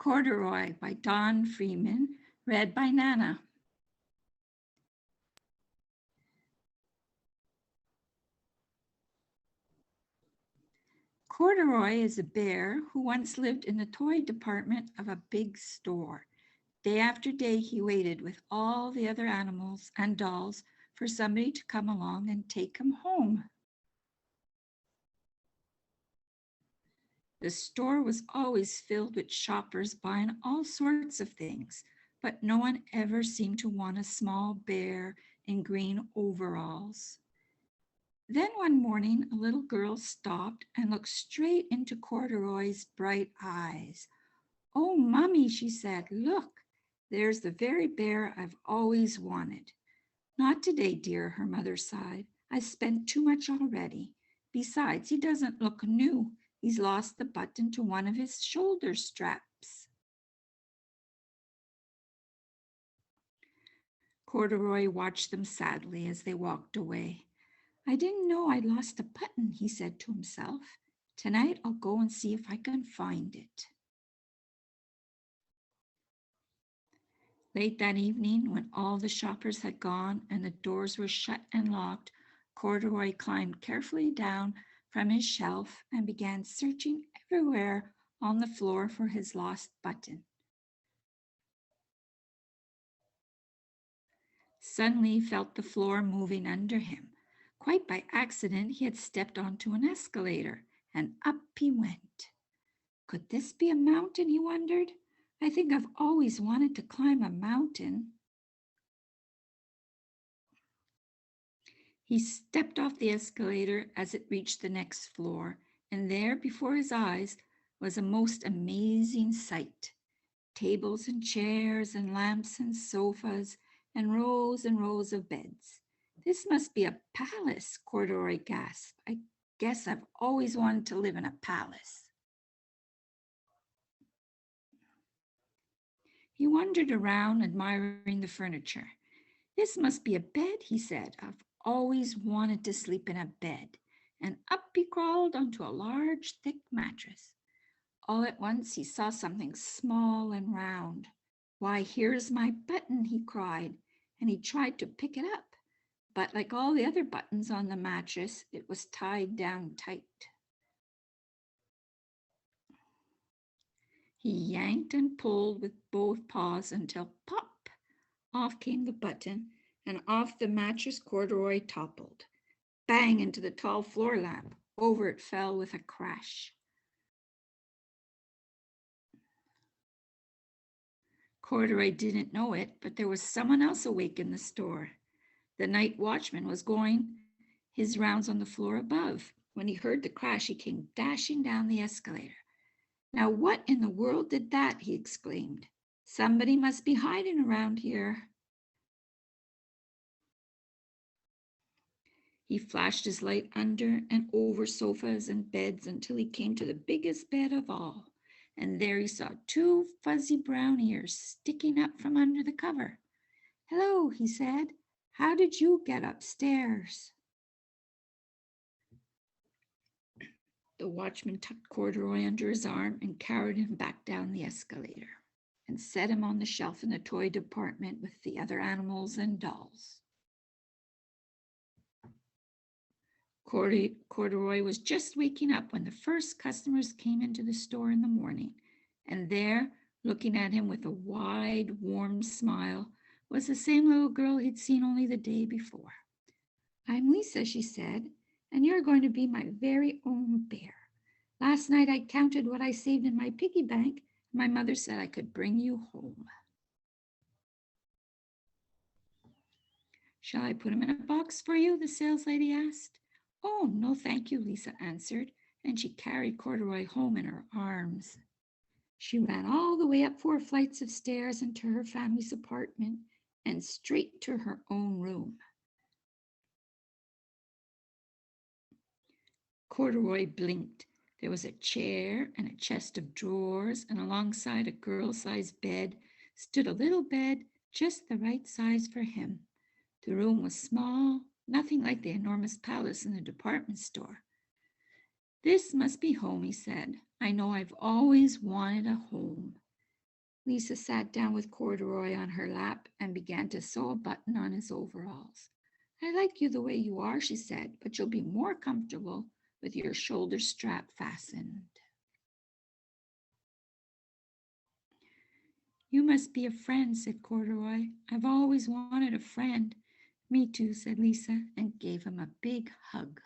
Corduroy by Don Freeman, read by Nana. Corduroy is a bear who once lived in the toy department of a big store. Day after day, he waited with all the other animals and dolls for somebody to come along and take him home. The store was always filled with shoppers buying all sorts of things, but no one ever seemed to want a small bear in green overalls. Then one morning, a little girl stopped and looked straight into Corduroy's bright eyes. "Oh, Mommy," she said, "look, there's the very bear I've always wanted." "Not today, dear," her mother sighed. "I've spent too much already. Besides, he doesn't look new. He's lost the button to one of his shoulder straps." Corduroy watched them sadly as they walked away. "I didn't know I'd lost a button," he said to himself. "Tonight I'll go and see if I can find it." Late that evening, when all the shoppers had gone and the doors were shut and locked, Corduroy climbed carefully down from his shelf and began searching everywhere on the floor for his lost button. Suddenly, he felt the floor moving under him. Quite by accident, he had stepped onto an escalator, and up he went. Could this be a mountain, he wondered? I think I've always wanted to climb a mountain. He stepped off the escalator as it reached the next floor, and there before his eyes was a most amazing sight. Tables and chairs and lamps and sofas and rows of beds. "This must be a palace," Corduroy gasped. "I guess I've always wanted to live in a palace." He wandered around, admiring the furniture. "This must be a bed," he said. "I've always wanted to sleep in a bed." And up he crawled onto a large, thick mattress. All at once he saw something small and round. "Why, here's my button," he cried, and he tried to pick it up. But like all the other buttons on the mattress, it was tied down tight. He yanked and pulled with both paws until pop, off came the button, and off the mattress Corduroy toppled. Bang into the tall floor lamp. Over it fell with a crash. Corduroy didn't know it, but there was someone else awake in the store. The night watchman was going his rounds on the floor above. When he heard the crash, he came dashing down the escalator. "Now what in the world did that?" he exclaimed. "Somebody must be hiding around here." He flashed his light under and over sofas and beds until he came to the biggest bed of all. And there he saw two fuzzy brown ears sticking up from under the cover. "Hello," he said. "How did you get upstairs?" The watchman tucked Corduroy under his arm and carried him back down the escalator and set him on the shelf in the toy department with the other animals and dolls. Corduroy was just waking up when the first customers came into the store in the morning, and there, looking at him with a wide, warm smile, was the same little girl he'd seen only the day before. "I'm Lisa," she said, "and you're going to be my very own bear. Last night I counted what I saved in my piggy bank, and my mother said I could bring you home." "Shall I put him in a box for you?" the saleslady asked. "Oh, no, thank you," Lisa answered, and she carried Corduroy home in her arms. She ran all the way up 4 flights of stairs into her family's apartment and straight to her own room. Corduroy blinked. There was a chair and a chest of drawers, and alongside a girl-sized bed stood a little bed just the right size for him. The room was small, nothing like the enormous palace in the department store. "This must be home," he said. "I know I've always wanted a home." Lisa sat down with Corduroy on her lap and began to sew a button on his overalls. I like you the way you are, she said, but you'll be more comfortable with your shoulder strap fastened. You must be a friend, said Corduroy. I've always wanted a friend. Me too, said Lisa, and gave him a big hug.